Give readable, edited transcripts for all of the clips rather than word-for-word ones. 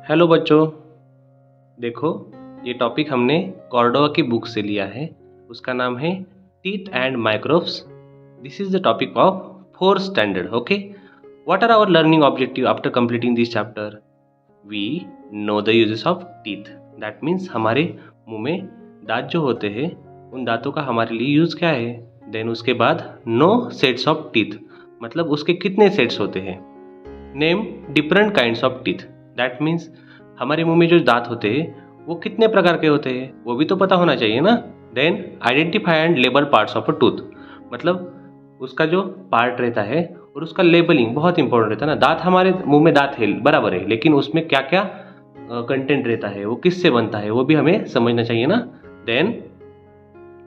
Hello बच्चों। देखो, ये टॉपिक हमने कॉर्डोवा की बुक से लिया है। उसका नाम है teeth and microbes. This is the topic of fourth standard. Okay, what are our learning objective after completing this chapter? We know the uses of teeth. That means हमारे मुंह में दांत जो होते हैं उन दांतों का हमारे लिए यूज क्या है। देन उसके बाद नो सेट्स ऑफ टीथ, मतलब उसके कितने सेट्स होते हैं। Name different kinds of teeth. That means हमारे मुंह में जो दांत होते हैं वो कितने प्रकार के होते हैं वो भी तो पता होना चाहिए ना। Then identify and label parts of a tooth, मतलब उसका जो पार्ट रहता है और उसका लेबलिंग बहुत इंपॉर्टेंट रहता है ना। दांत, हमारे मुंह में दांत है बराबर है, लेकिन उसमें क्या क्या कंटेंट रहता है, वो किससे बनता है, वो भी हमें समझना चाहिए ना। देन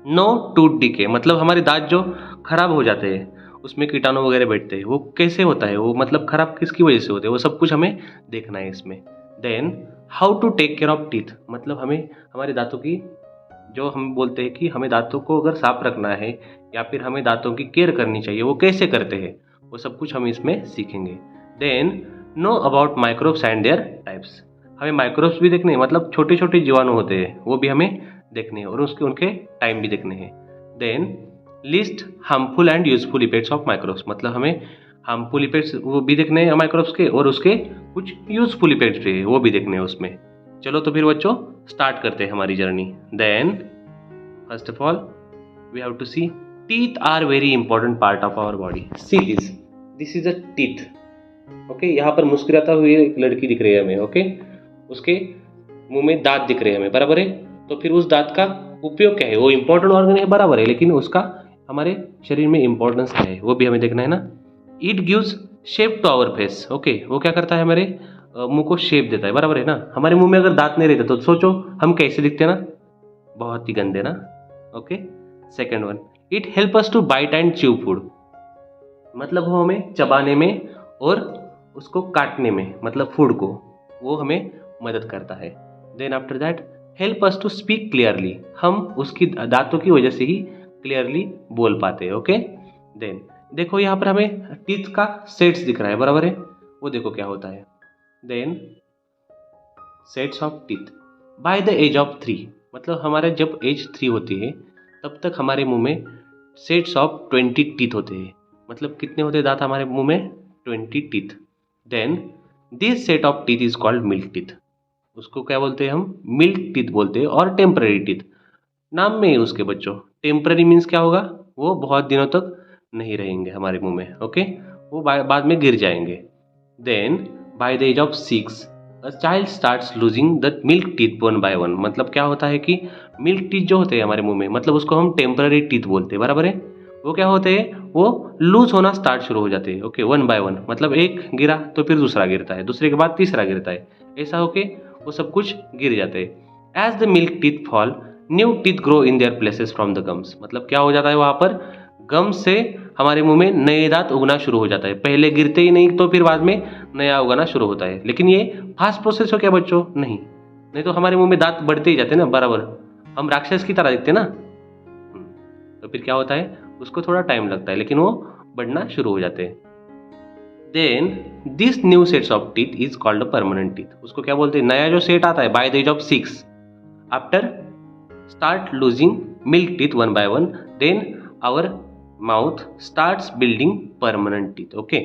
नो टूथ डिके, मतलब हमारे दांत जो खराब हो जाते हैं उसमें कीटाणु वगैरह बैठते हैं, वो कैसे होता है, वो मतलब खराब किसकी वजह से होते हैं, वो सब कुछ हमें देखना है इसमें। Then how to take care of teeth, मतलब हमें हमारे दांतों की, जो हम बोलते हैं कि हमें दांतों को अगर साफ रखना है या फिर हमें दांतों की केयर करनी चाहिए, वो कैसे करते हैं, वो सब कुछ हम इसमें सीखेंगे। Then know about microbes and their types, हमें माइक्रोब्स भी देखने हैं, मतलब छोटे छोटे जीवाणु होते हैं वो भी हमें देखने हैं और उसके उनके टाइम भी देखने हैं। Then list harmful and useful effects of microbes, मतलब हमें हार्मफुल इफेक्ट्स वो भी देखने हैं माइक्रोब्स के, और उसके कुछ यूजफुल इफेक्ट्स भी है वो भी देखने हैं उसमें। चलो तो फिर बच्चों स्टार्ट करते हैं हमारी journey. Then first of all we have to see teeth are very important part of our body. See this is a teeth. Okay, यहाँ पर मुस्कुराता हुई एक लड़की दिख रही है हमें। ओके, उसके मुंह में दांत दिख रहे हैं हमें, बराबर है। तो फिर उस दांत का उपयोग क्या है, वो इंपॉर्टेंट ऑर्गन है बराबर है, लेकिन उसका हमारे शरीर में इंपॉर्टेंस क्या है वो भी हमें देखना है ना। It gives shape to our face. Okay, वो क्या करता है, हमारे मुंह को शेप देता है, बराबर है ना। हमारे मुंह में अगर दांत नहीं रहते तो सोचो हम कैसे दिखते ना, बहुत ही गंदे ना। Okay, second one, it help us to bite and chew food, मतलब वो हमें चबाने में और उसको काटने में, मतलब फूड को, वो हमें मदद करता है। Then after that help us to speak clearly, हम उसकी दांतों की वजह से ही क्लियरली बोल पाते हैं। ओके, देन देखो यहाँ पर हमें टीथ का सेट्स दिख रहा है, बराबर है, वो देखो क्या होता है। Then sets of teeth by the age of 3, मतलब हमारे जब एज 3 होती है तब तक हमारे मुंह में सेट्स ऑफ 20 टीथ होते हैं, मतलब कितने होते हैं दांत हमारे मुंह में, 20 teeth. Then this set of teeth is called milk teeth, उसको क्या बोलते हैं हम, मिल्क टीथ बोलते हैं, और टेम्पररी टीथ नाम में ही उसके बच्चों। टेम्पररी मीन्स क्या होगा, वो बहुत दिनों तक नहीं रहेंगे हमारे मुंह में। ओके, वो बाद में गिर जाएंगे। Then by the age of 6 a child starts losing the milk teeth one by one, मतलब क्या होता है कि मिल्क टीथ जो होते हैं हमारे मुंह में, मतलब उसको हम टेम्पररी टीथ बोलते हैं, बराबर है। वो क्या होते हैं, वो लूज होना स्टार्ट शुरू हो जाते हैं। ओके, वन बाय वन, मतलब एक गिरा तो फिर दूसरा गिरता है, दूसरे के बाद तीसरा गिरता है, ऐसा होके वो सब कुछ गिर जाते हैं। As the milk teeth fall new teeth grow in their places from the gums, मतलब क्या हो जाता है वहाँ पर गम्स से हमारे मुंह में नए दांत उगना शुरू हो जाता है, पहले गिरते ही नहीं तो फिर बाद में नया उगाना शुरू होता है। लेकिन ये फास्ट प्रोसेस हो क्या बच्चों, नहीं तो हमारे मुंह में दांत बढ़ते ही जाते ना, बराबर हम राक्षस की तरह दिखते ना। तो फिर क्या होता है, उसको थोड़ा टाइम लगता है लेकिन वो बढ़ना शुरू हो जाते हैं। Then this new sets of teeth is called permanent teeth, उसको क्या बोलते हैं, नया जो सेट आता है by the age of 6 after start losing milk teeth one by one, then our mouth starts building permanent teeth. Okay,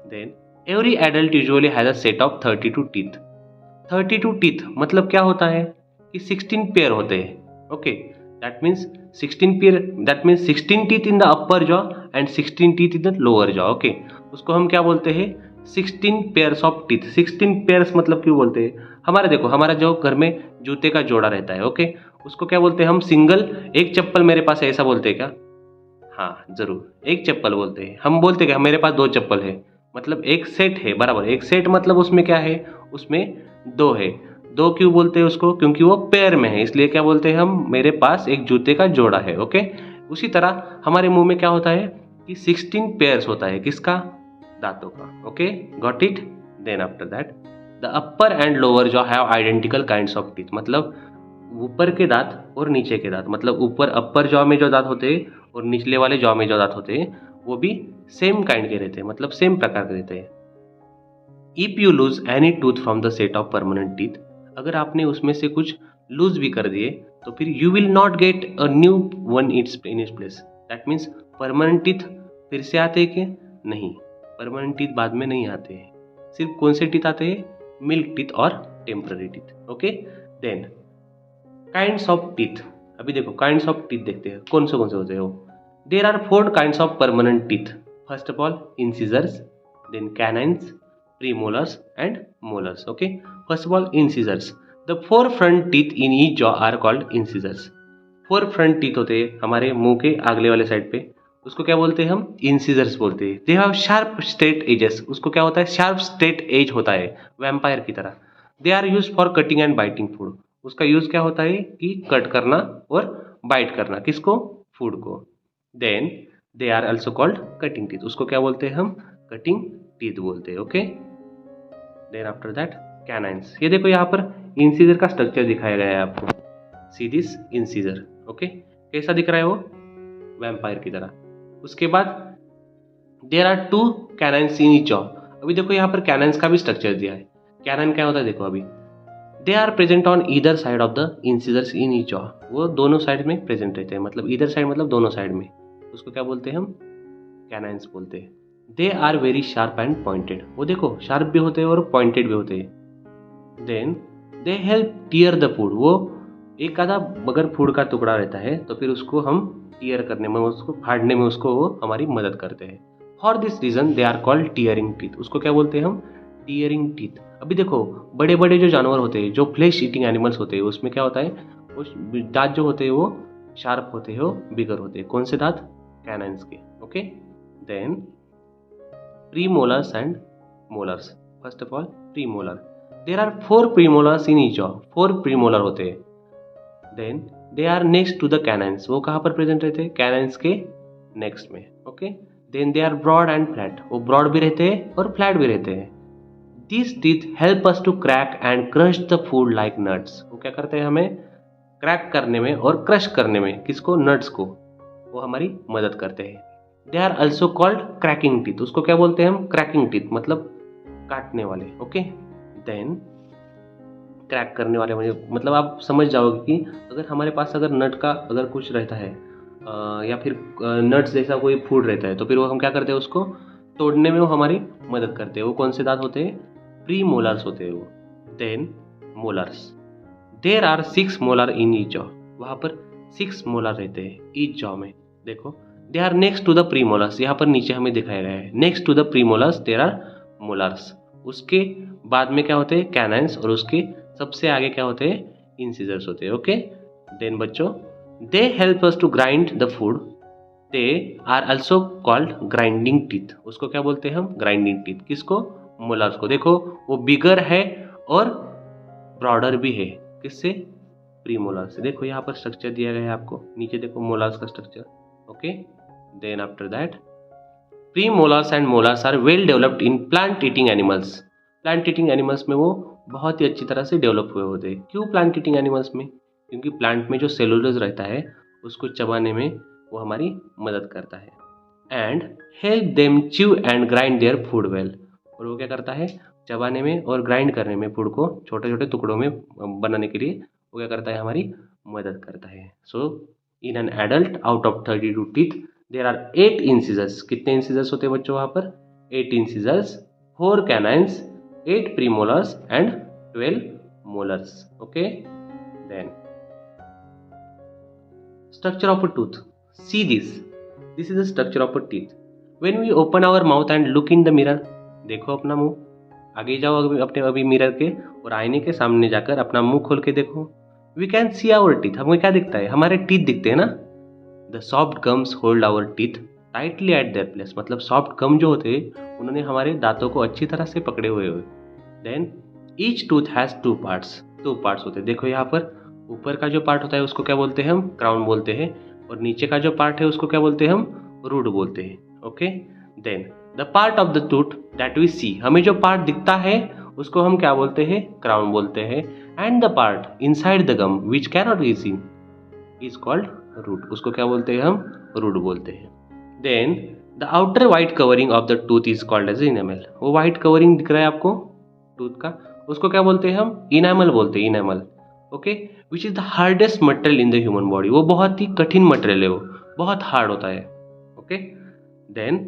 then every adult usually has a set of 32 teeth. 32 teeth मतलब क्या होता है कि 16 pair होते हैं। Okay, that means 16 pair, that means 16 teeth in the upper jaw and 16 teeth in the lower jaw. Okay, उसको हम क्या बोलते हैं, 16 पेयर्स ऑफ टीथ। 16 पेयर्स मतलब क्यों बोलते हैं, हमारे देखो हमारा जो घर में जूते का जोड़ा रहता है, ओके, उसको क्या बोलते हैं हम, सिंगल, एक चप्पल मेरे पास है ऐसा बोलते हैं क्या, हाँ जरूर एक चप्पल बोलते हैं। हम बोलते क्या, मेरे पास 2 चप्पल है, मतलब एक सेट है, बराबर। एक सेट मतलब उसमें क्या है, उसमें 2 है। 2 क्यों बोलते हैं उसको, क्योंकि वो पेयर में है, इसलिए क्या बोलते हैं हम, मेरे पास एक जूते का जोड़ा है। ओके, उसी तरह हमारे मुंह में क्या होता है कि 16 पेयर्स होता है, किसका, दांतों का। Okay, got it. Then after that the upper and lower jaw have identical kinds of teeth, मतलब ऊपर के दांत और नीचे के दांत, मतलब ऊपर अपर जॉ में जो दांत होते हैं और निचले वाले जॉ में जो दांत होते हैं वो भी सेम काइंड के रहते हैं, मतलब सेम प्रकार के रहते हैं। If you lose any tooth from the set of permanent teeth, अगर आपने उसमें से कुछ लूज भी कर दिए तो फिर you will not get a new one in its place. That means permanent teeth फिर से आते हैं क्या? नहीं, परमानेंट टीथ बाद में नहीं आते हैं। सिर्फ कौन से टीथ आते हैं? मिल्क टीथ और temporary teeth. Okay, then kinds of teeth. अभी देखो काइंड्स ऑफ टीथ देखते हैं कौन से होते हो। There are 4 kinds of permanent teeth. First of all incisors, then canines, premolars and molars. Okay, first of all incisors. The 4 front teeth in each jaw are called incisors. 4 front teeth होते हैं हमारे मुंह के आगले वाले side पे, उसको क्या बोलते हैं हम? इंसिजर्स बोलते हैं। They have sharp straight edges. उसको क्या होता है? शार्प स्ट्रेट एज होता है, वैम्पायर की तरह। They are use for cutting and biting food. उसका यूज क्या होता है कि कट करना और बाइट करना, किसको? फूड को। Then they are also called cutting teeth. उसको क्या बोलते हैं हम? कटिंग टीथ बोलते हैं। Okay, then after that canines. ये देखो यहाँ पर इंसीजर का स्ट्रक्चर दिखाया गया है आपको। See this incisor. ओके, कैसा दिख रहा है वो? वैम्पायर की तरह। उसके बाद there are 2 canines in each jaw. अभी देखो यहाँ पर कैनाइन्स का भी स्ट्रक्चर दिया है। कैनाइन क्या होता है देखो अभी, they are present on either side of the incisors in each jaw. वो दोनों साइड में प्रेजेंट रहते हैं, मतलब ईदर साइड मतलब दोनों साइड में। उसको क्या बोलते हैं हम? कैनाइन्स बोलते हैं। They are very sharp and pointed. वो देखो शार्प भी होते हैं और पॉइंटेड भी होते हैं। Then they help tear the food. वो एक आधा अगर फूड का टुकड़ा रहता है तो फिर उसको हम टीयर करने में, उसको फाड़ने में उसको वो हमारी मदद करते हैं। For this reason they are called tearing teeth. उसको क्या बोलते हैं हम? Tearing teeth. अभी देखो बड़े बड़े जो जानवर होते हैं, जो फ्लैश ईटिंग एनिमल्स होते हैं, उसमें क्या होता है? वो दांत जो होते हैं वो शार्प होते हैं, वो बिगर होते हैं। कौन से दांत? कैनाइन्स के। Okay, then premolars and molars. First of all premolar. There are 4 premolars in each jaw. 4 premolar होते हैं। Then they are next to the canines. वो कहाँ पर प्रेजेंट रहते हैं? कैनाइन्स के नेक्स्ट में। Okay, then they are broad and flat. वो ब्रॉड भी रहते हैं और फ्लैट भी रहते हैं। This teeth help us to crack and crush the food like nuts. वो क्या करते हैं? हमें क्रैक करने में और क्रश करने में, किसको? नट्स को। वो हमारी मदद करते हैं। They are also called cracking teeth. उसको क्या बोलते हैं हम? क्रैकिंग टीथ, मतलब काटने वाले। ओके, देन क्रैक करने वाले मतलब आप समझ जाओगे कि अगर हमारे पास अगर नट का अगर कुछ रहता है या फिर नट्स जैसा कोई फूड रहता है तो फिर वो हम क्या करते हैं? उसको तोड़ने में वो हमारी मदद करते हैं। वो कौन से दांत होते हैं? प्री मोलर्स होते हैं वो। Then molars. There are 6 molar in each jaw. वहाँ पर 6 मोलर रहते हैं ईच जॉ में। देखो they are next to the premolars. यहाँ पर नीचे हमें दिखाया गया है next to the premolars there are molars. उसके बाद में क्या होते हैं? कैनाइन्स। और उसके सबसे आगे क्या होते हैं? इंसिजर्स होते हैं। ओके, देन बच्चों they help us to grind the food. They are also called grinding teeth. उसको क्या बोलते हैं हम? Grinding teeth. किसको? मोलर्स को। देखो वो बिगर है और ब्रॉडर भी है, किससे? प्रीमोलर से। देखो यहाँ पर स्ट्रक्चर दिया गया है आपको, नीचे देखो मोलर्स का structure. Okay, then after that premolars and molars are well developed in plant eating animals. Plant eating animals में वो बहुत ही अच्छी तरह से डेवलप हुए होते हैं। क्यों प्लांट ईटिंग एनिमल्स में? क्योंकि प्लांट में जो सेलुलोज रहता है उसको चबाने में वो हमारी मदद करता है। And help them chew and grind their food well. और वो क्या करता है? चबाने में और ग्राइंड करने में, फूड को छोटे छोटे टुकड़ों में बनाने के लिए वो क्या करता है? हमारी मदद करता है। So in an adult out of 32 teeth there are 8 incisors. कितने इंसिजर्स होते हैं बच्चों वहाँ पर? 8 incisors, 4 canines, 8 premolars and 12 molars. Okay, then structure of a tooth. See this. This is the structure of a teeth. When we open our mouth and look in the mirror, देखो अपना मुंह, आगे जाओ अपने अभी मिरर के और आईने के सामने जाकर अपना मुंह खोल के देखो. We can see our teeth. हमें क्या दिखता है? हमारे टीथ दिखते हैं ना. The soft gums hold our teeth tightly at their place. मतलब सॉफ्ट गम जो होते हैं उन्होंने हमारे दांतों को अच्छी तरह से पकड़े हुए हुए. Then each tooth has two parts. 2 parts होते हैं. देखो यहाँ पर ऊपर का जो पार्ट होता है उसको क्या बोलते हैं हम? क्राउन बोलते हैं. और नीचे का जो पार्ट है उसको क्या बोलते हैं हम? रूट बोलते हैं. Okay, then the part of the tooth that we see. हमें जो पार्ट दिखता है उसको हम क्या बोलते हैं? क्राउन बोलते हैं. And the part inside the gum which cannot be seen is called root. उसको क्या बोलते हैं हम? रूट बोलते हैं. Then the outer white covering of the tooth is called as enamel. वो वाइट कवरिंग दिख रहा है आपको टूथ का, उसको क्या बोलते हैं हम? इनेमल बोलते हैं, enamel. Okay, which is the hardest material in the human body. वो बहुत ही कठिन मटेरियल है, वो बहुत हार्ड होता है। Okay, then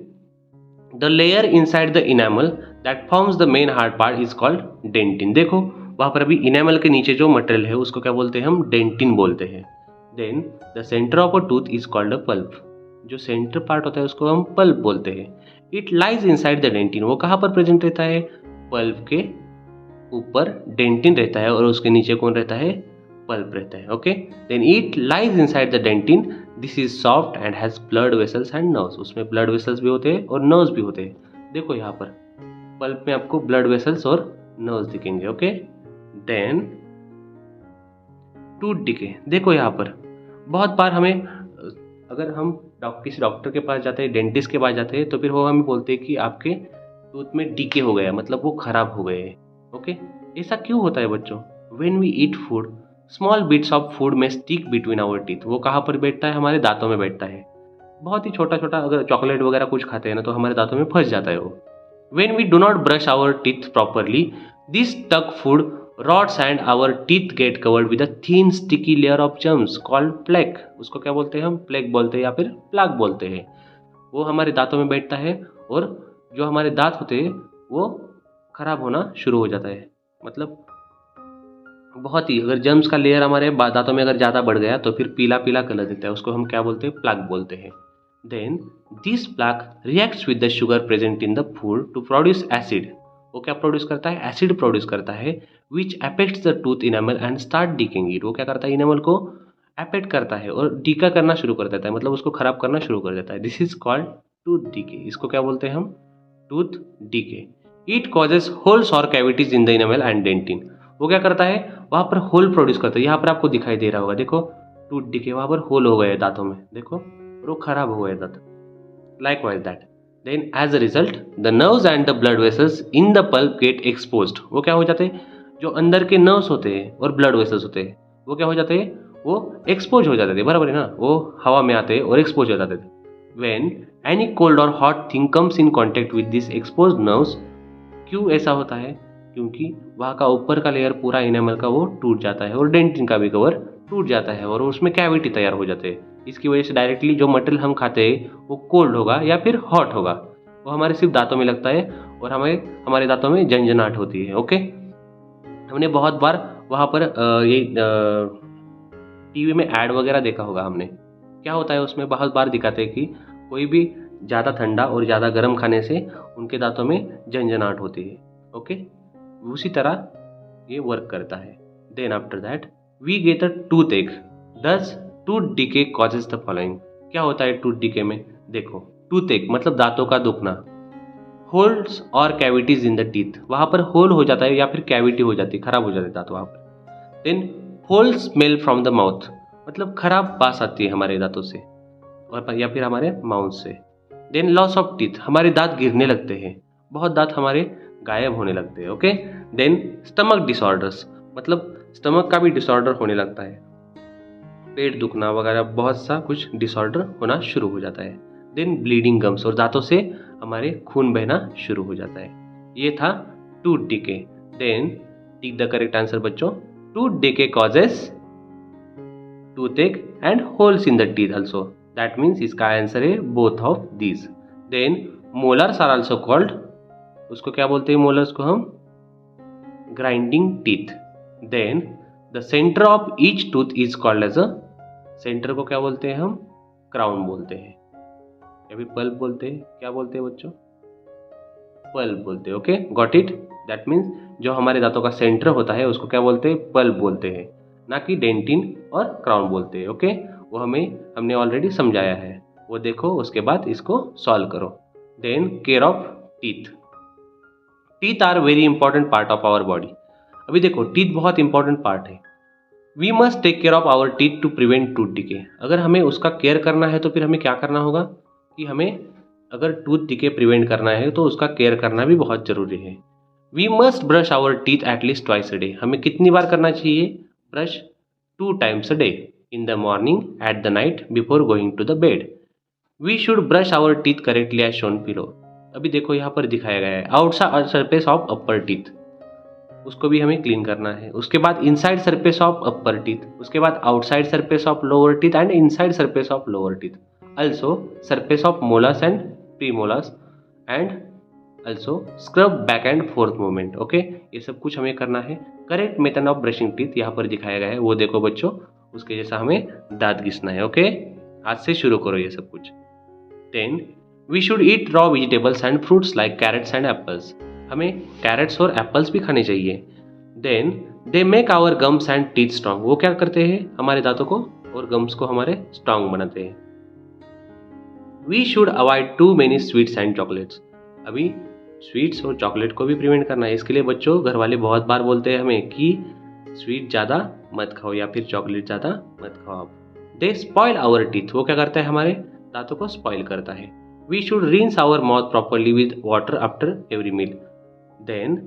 the layer inside the enamel that forms the main hard part is called dentin. देखो वहां पर अभी इनेमल के नीचे जो मटेरियल है उसको क्या बोलते हैं हम? डेंटिन बोलते हैं। Then the centre of a tooth is called a pulp. जो सेंटर पार्ट होता है उसको हम पल्प बोलते हैं। It lies inside the dentin. वो कहाँ पर प्रेजेंट रहता है? पल्प के ऊपर डेंटिन रहता है और उसके नीचे कौन रहता है? पल्प रहता है। Okay, then it lies inside the dentin. This is soft and has blood vessels and nerves. उसमें ब्लड वेसल्स भी होते हैं और नर्व्स भी होते हैं। देखो यहाँ पर पल्प में आपको ब्लड वेसल्स और नर्व्स दिखेंगे। Okay, then tooth decay. देखो यहाँ पर बहुत बार हमें अगर हम किसी डॉक्टर के पास जाते हैं, डेंटिस्ट के पास जाते हैं, तो फिर वो हमें बोलते हैं कि आपके टूथ में डीके हो गया, मतलब वो खराब हो गए हैं। ओके, ऐसा क्यों होता है बच्चों? When we eat food small bits of food may stick between our teeth. वो कहाँ पर बैठता है? हमारे दांतों में बैठता है। बहुत ही छोटा छोटा अगर चॉकलेट वगैरह कुछ खाते हैं ना तो हमारे दांतों में फंस जाता है वो। When we do not brush our teeth properly, this stuck food rots and our teeth get covered with a thin sticky layer of germs called plaque। उसको क्या बोलते हैं हम? प्लेक बोलते हैं या फिर प्लाक बोलते हैं। वो हमारे दांतों में बैठता है और जो हमारे दांत होते हैं वो खराब होना शुरू हो जाता है। मतलब बहुत ही अगर जर्म्स का लेयर हमारे दांतों में अगर ज़्यादा बढ़ गया तो फिर पीला पीला कलर देता है, उसको हम क्या बोलते हैं? प्लाक बोलते हैं। Then this plaque reacts with the sugar present in the food to produce acid. वो क्या प्रोड्यूस करता है? एसिड प्रोड्यूस करता है which affects the tooth enamel and start decaying it. वो क्या करता है? इनेमल को अफेक्ट करता है और डीका करना शुरू कर देता है, मतलब उसको खराब करना शुरू कर देता है। This is called tooth decay. इसको क्या बोलते हैं हम? Tooth decay. It causes holes और cavities in the enamel and dentin. वो क्या करता है? वहां पर होल प्रोड्यूस करता है। यहाँ पर आपको दिखाई दे रहा होगा, देखो टूथ डीके, वहां पर होल हो गए दांतों में, देखो और वो खराब हो गए दांत। Likewise that. Then as a result, the nerves and the blood vessels in the pulp get exposed। वो क्या हो जाते हैं? जो अंदर के नर्व्स होते हैं और ब्लड वेसल्स होते हैं वो क्या हो जाते हैं? वो एक्सपोज हो जाते थे, बराबर है ना? वो हवा में आते हैं और एक्सपोज हो जाते थे। When any cold or hot thing comes in contact with these exposed nerves, क्यों ऐसा होता है? क्योंकि वहाँ का ऊपर का लेयर पूरा इनेमल का वो टूट जाता है और डेंटिन का भी कवर टूट जाता है और उसमें कैविटी तैयार हो जाते हैं। इसकी वजह से डायरेक्टली जो मटेरियल हम खाते हैं वो कोल्ड होगा या फिर हॉट होगा। वो हमारे सिर्फ दांतों में लगता है और हमारे दांतों में झंझनाहट होती है। ओके, हमने बहुत बार वहाँ पर ये टीवी में ऐड वगैरह देखा होगा हमने। क्या होता है उसमें बहुत बार दिखाते हैं कि कोई भी ज़्यादा ठंडा और ज़्यादा गर्म खाने से उनके दांतों में झंझनाहट होती है। ओके, उसी तरह ये वर्क करता है। Then after that we get a toothache. This tooth decay causes the following. क्या होता है टूथ डीके में? देखो टूथ एक मतलब दांतों का दुखना। होल्स और कैविटीज इन द टीथ, वहां पर होल हो जाता है या फिर कैविटी हो जाती है, खराब हो जाते दांत वहां पर। Then whole smell from the mouth, मतलब खराब बास आती है हमारे दांतों से और या फिर हमारे माउथ से। देन लॉस ऑफ टीथ, हमारे दांत गिरने लगते हैं, बहुत दांत हमारे गायब होने लगते हैं। ओके, देन स्टमक डिसऑर्डर्स, मतलब स्टमक का भी डिसऑर्डर होने लगता है, पेट दुखना वगैरह बहुत सा कुछ डिसऑर्डर होना शुरू हो जाता है। देन ब्लीडिंग गम्स, और दांतों से हमारे खून बहना शुरू हो जाता है। ये था tooth decay. Then tick the correct answer बच्चों। Tooth decay causes toothache and holes in the teeth also. That means इसका आंसर है both of these. Then molars are also called, उसको क्या बोलते हैं मोलर्स को हम? Grinding teeth. Then the centre of each tooth is called as a, सेंटर को क्या बोलते हैं हम? क्राउन बोलते हैं या फिर पल्प बोलते हैं। क्या बोलते हैं बच्चों? पल्प बोलते हैं। Okay, got it? That means जो हमारे दांतों का सेंटर होता है उसको क्या बोलते हैं? पल्प बोलते हैं, ना कि डेंटिन और क्राउन बोलते हैं। ओके, वो हमने ऑलरेडी समझाया है, वो देखो उसके बाद इसको सॉल्व करो। Then care of teeth. Teeth are very important part of our body. अभी देखो टीथ बहुत इंपॉर्टेंट पार्ट है। We must take care of our teeth to prevent tooth decay. अगर हमें उसका केयर करना है तो फिर हमें क्या करना होगा कि हमें अगर टूथ डिके प्रिवेंट करना है तो उसका केयर करना भी बहुत ज़रूरी है। We must brush our teeth at least twice a day. हमें कितनी बार करना चाहिए brush? 2 times a day, in the morning, at the night, before going to the bed. We should brush our teeth correctly as shown below. अभी देखो यहाँ पर दिखाया गया है outside surface of upper teeth, उसको भी हमें क्लीन करना है। उसके बाद inside surface of upper teeth, उसके बाद outside surface of lower teeth and inside surface of lower teeth, also surface of molars and premolars and also scrub back and forth movement। Okay, ये सब कुछ हमें करना है। Correct method of brushing teeth यहाँ पर दिखाया गया है, वो देखो बच्चों, उसके जैसा हमें दांत घिसना है। ओके, आज से शुरू करो ये सब कुछ। Then we should eat raw vegetables and fruits like carrots and apples. हमें कैरेट्स और एप्पल्स भी खाने चाहिए। Then they make our gums and teeth strong. वो क्या करते हैं, हमारे दांतों को और गम्स को हमारे स्ट्रॉन्ग बनाते हैं। We should avoid too many sweets and chocolates. अभी स्वीट्स और चॉकलेट को भी प्रिवेंट करना है। इसके लिए बच्चों घर वाले बहुत बार बोलते हैं हमें कि स्वीट ज़्यादा मत खाओ या फिर चॉकलेट ज़्यादा मत खाओ आप। दे स्पॉइल आवर टीथ। वो क्या करता है, हमारे दांतों को स्पॉइल करता है। We should rinse our mouth properly with water after every meal. Then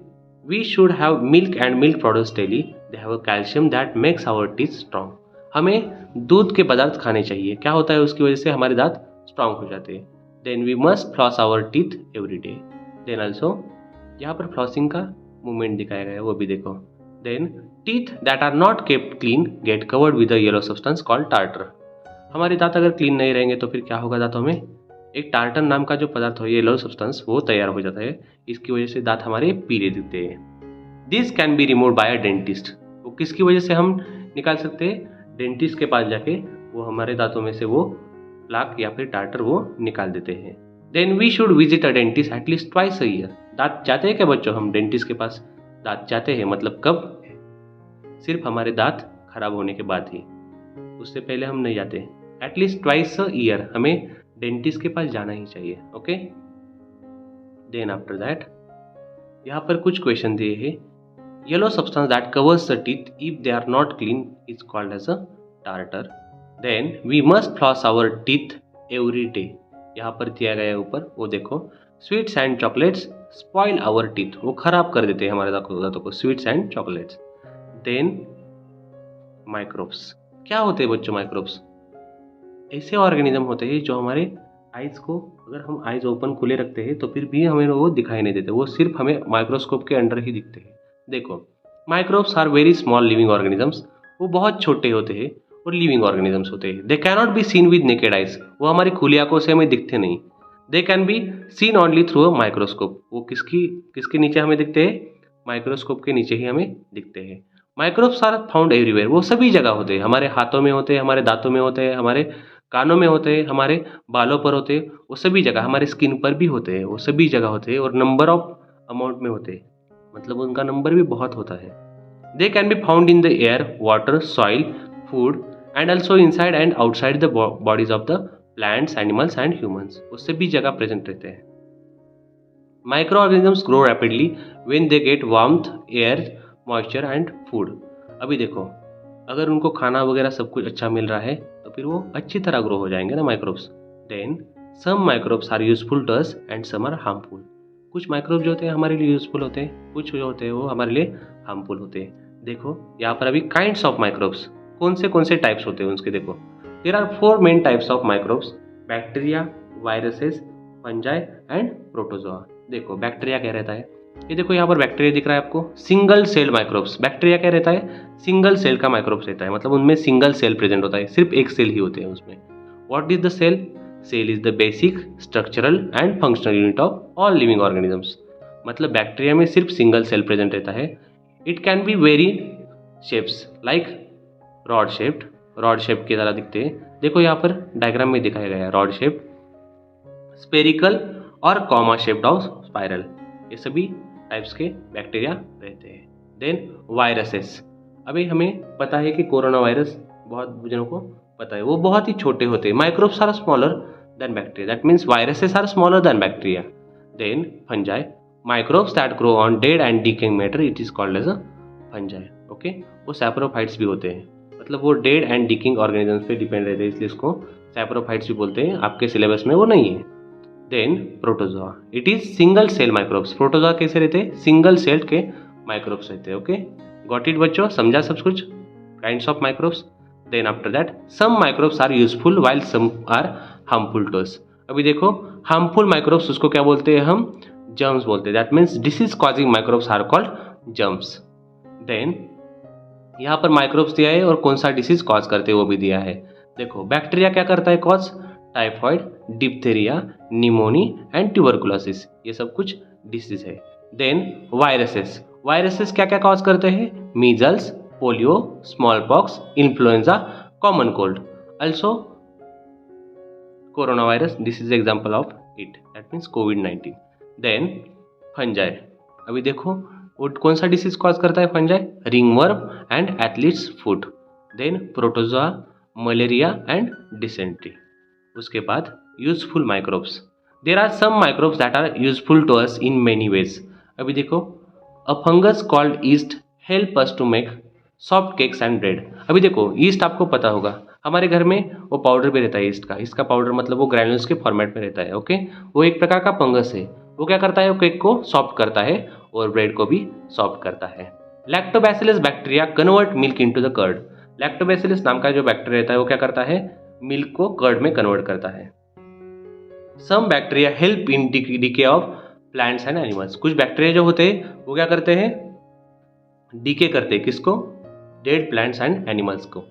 we should have milk and milk products daily. They have a calcium that makes our teeth strong. हमें दूध के पदार्थ खाने चाहिए। क्या होता है, उसकी वजह से हमारे दांत स्ट्रॉन्ग हो जाते हैं। Then we must floss our teeth every day. Then also यहाँ पर फ्लॉसिंग का मूवमेंट दिखाया गया है, वो भी देखो। Then teeth that are not kept clean get covered with a yellow substance called tartar. हमारे दांत अगर क्लीन नहीं रहेंगे तो फिर क्या होगा, दांतों में एक टार्टर नाम का जो पदार्थ हो, येलो सब्सटेंस, वो तैयार हो जाता है। इसकी वजह से दांत हमारे पीले दिखते हैं। This can be remove by a dentist. वो किसकी वजह से हम निकाल सकते हैं, डेंटिस्ट के पास जाके वो हमारे दांतों में से वो प्लाक या फिर टार्टर वो निकाल देते हैं। Then we should visit a dentist at least twice a year. दांत जाते हैं क्या बच्चों हम डेंटिस्ट के पास? दांत जाते हैं, मतलब कब? सिर्फ हमारे दांत खराब होने के बाद ही, उससे पहले हम नहीं जाते। एटलीस्ट ट्वाइस अ ईयर हमें डेंटिस्ट के पास जाना ही चाहिए। ओके, देन आफ्टर दैट यहाँ पर कुछ क्वेश्चन दिए हैं। Yellow substance that covers the teeth if they are not clean is called as a tartar. Then we must floss our teeth every day. यहाँ पर दिया गया है ऊपर, वो देखो। Sweets and chocolates spoil our teeth. वो खराब कर देते हैं हमारे दांतों को, sweets and chocolates. Then microbes. क्या होते हैं बच्चों माइक्रोब्स? ऐसे ऑर्गेनिज्म होते हैं जो हमारे आइज को, अगर हम आइज ओपन खुले रखते हैं तो फिर भी हमें वो दिखाई नहीं देते, वो सिर्फ हमें माइक्रोस्कोप के अंडर ही दिखते हैं। देखो, microbes are very small living organisms. वो बहुत छोटे होते हैं और लिविंग ऑर्गेनिजम्स होते हैं। They cannot be seen with naked eyes. वो हमारी खुली आंखों से हमें दिखते नहीं। They can be seen only through a microscope. वो किसके नीचे हमें दिखते हैं? माइक्रोस्कोप के नीचे ही हमें दिखते हैं। Microbes are found everywhere. वो सभी जगह होते हैं, हमारे हाथों में होते हैं, हमारे दांतों में होते हैं, हमारे कानों में होते हैं, हमारे बालों पर होते हैं, वो सभी जगह, हमारे स्किन पर भी होते हैं, वो सभी जगह होते हैं और नंबर ऑफ अमाउंट में होते हैं, मतलब उनका नंबर भी बहुत होता है। They can be found in the air, water, soil, food and also inside and outside the bodies of the plants, animals and humans. वो सभी जगह प्रेजेंट रहते हैं। Micro organisms grow rapidly when they get warmth, air, moisture and food. अभी देखो, अगर उनको खाना वगैरह सब कुछ अच्छा मिल रहा है तो फिर वो अच्छी तरह ग्रो हो जाएंगे ना microbes. Then some microbes are useful to us and some are harmful. कुछ माइक्रोब जो होते हैं हमारे लिए यूजफुल होते हैं, कुछ जो होते हैं वो हमारे लिए हार्मफुल होते हैं। देखो यहाँ पर अभी काइंड्स ऑफ माइक्रोब्स कौन से टाइप्स होते हैं उसके, देखो there are 4 main types of microbes, bacteria, viruses, fungi and protozoa. देखो बैक्टीरिया क्या रहता है, ये देखो यहाँ पर बैक्टीरिया दिख रहा है आपको, सिंगल सेल माइक्रोब्स। बैक्टीरिया क्या रहता है? सिंगल सेल का माइक्रोब्स रहता है, मतलब उनमें सिंगल सेल प्रेजेंट होता है, सिर्फ एक सेल ही होते हैं उसमें। What is the cell? Cell is the basic structural and functional unit of all living organisms. मतलब बैक्टीरिया में सिर्फ सिंगल सेल प्रेजेंट रहता है। It can be very shapes like rod shape की तरह दिखते हैं। देखो यहाँ पर डायग्राम में दिखाया गया है, रॉड शेप, स्पेरिकल और कॉमा शेप्ड ऑफ स्पाइरल, ये सभी टाइप्स के बैक्टीरिया रहते हैं। Then viruses. अभी हमें पता है कि कोरोना वायरस बहुत जनों को पता है, वो बहुत ही छोटे होते हैं। Microbes are smaller than bacteria, that means viruses are smaller than bacteria. Then fungi, microbes that grow on dead and decaying matter, it is called as a fungi. Okay, वो सैप्रोफाइट्स भी होते हैं, मतलब वो डेड एंड डिकेइंग ऑर्गेनिजम्स पे depend रहते हैं, इसलिए इसको सैप्रोफाइट्स भी बोलते हैं। आपके सिलेबस में वो नहीं है। Then protozoa, it is single cell microbes. Protozoa कैसे रहते हैं? सिंगल सेल के माइक्रोब्स रहते हैं। ओके, गॉट इट बच्चों, समझा सब कुछ? Kinds of microbes. Then after that some microbes are useful while some are harmful to us. अभी देखो हार्मफुल माइक्रोब्स उसको क्या बोलते हैं हम, जर्म्स बोलते हैं। That means disease causing microbes are called germs. Then यहाँ पर माइक्रोब्स दिया है और कौन सा डिसीज कॉज करते हैं वो भी दिया है। देखो बैक्टीरिया क्या करता है cause, typhoid, diphtheria, pneumoniae and tuberculosis, ये सब कुछ डिसीज है। देन वायरसेस, वायरसेस क्या क्या कॉज करते हैं, measles, polio, small pox, influenza, common cold, also coronavirus, this is the example of it, that means COVID-19. Then fungi, अभी देखो वो कौन सा डिसीज कॉज करता है fungi, ringworm and athlete's foot. Then protozoa, malaria and dysentery. उसके बाद useful microbes, there are some microbes that are useful to us in many ways. अभी देखो a fungus called yeast help us to make soft cakes and bread. अभी देखो east आपको पता होगा, हमारे घर में वो पाउडर भी रहता है ईस्ट का, इसका पाउडर मतलब वो ग्रैन्यूल्स के फॉर्मेट में रहता है। ओके, वो एक प्रकार का फंगस है, वो क्या करता है, वो केक को सॉफ्ट करता है और ब्रेड को भी सॉफ्ट करता है। Lactobacillus bacteria convert milk into the curd. Lactobacillus नाम का जो बैक्टीरिया रहता है वो क्या करता है, मिल्क को कर्ड में कन्वर्ट करता है। Some bacteria help in decay of plants and animals. कुछ बैक्टीरिया जो होते हैं वो क्या करते हैं, डीके करते हैं किसको, डेड प्लांट्स एंड एनिमल्स को।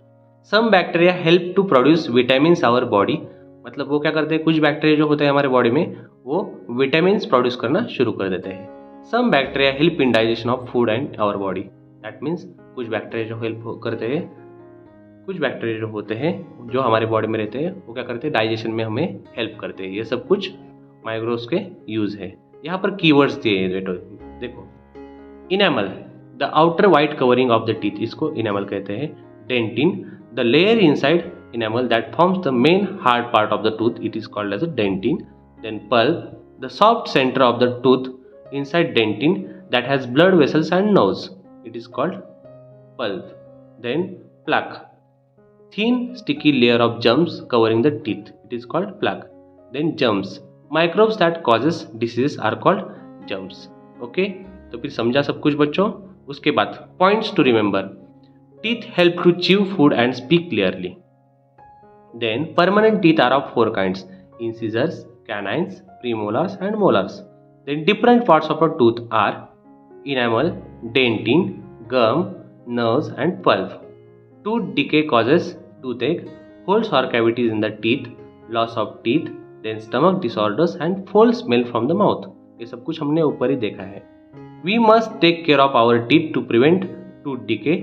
Some bacteria help to produce vitamin our body, मतलब वो क्या करते हैं, कुछ बैक्टीरिया जो होते हैं हमारे बॉडी में वो विटामिन प्रोड्यूस करना शुरू कर देते हैं। Some bacteria help in digestion of food and our body, that means कुछ बैक्टीरिया जो हेल्प करते हैं, कुछ बैक्टीरिया जो होते हैं जो हमारे बॉडी में रहते हैं वो क्या करते हैं, डाइजेशन में हमें हेल्प करते हैं। ये सब कुछ माइक्रोब्स के यूज है। यहाँ पर कीवर्ड्स दिए हैं, देखो enamel, the outer white covering of the teeth, इसको इनेमल कहते हैं। Dentin, the layer inside enamel that forms the main hard part of the tooth, it is called as a dentin. Then pulp, the soft center of the tooth inside dentin that has blood vessels and nerves, it is called pulp. Then plaque, thin sticky layer of germs covering the teeth, it is called plaque. Then germs, microbes that causes diseases are called germs. Okay, तो फिर समझा सब कुछ बच्चों। उसके बाद points to remember, teeth help to chew food and speak clearly. Then permanent teeth are of four kinds: incisors, canines, premolars and molars. Then different parts of a tooth are enamel, dentin, gum, nerves and pulp. Tooth decay causes toothache, holes or cavities in the teeth, loss of teeth, then stomach disorders and foul smell from the mouth. ये सब कुछ हमने ऊपर ही देखा है। We must take care of our teeth to prevent tooth decay.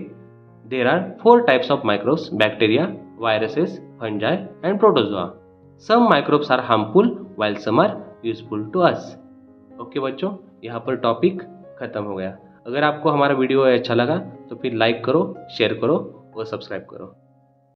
There are 4 types of microbes: bacteria, viruses, fungi and protozoa. Some microbes are harmful while some are useful to us. Okay बच्चों, यहाँ पर topic खत्म हो गया। अगर आपको हमारा video अच्छा लगा तो फिर लाइक करो, शेयर करो और सब्सक्राइब करो।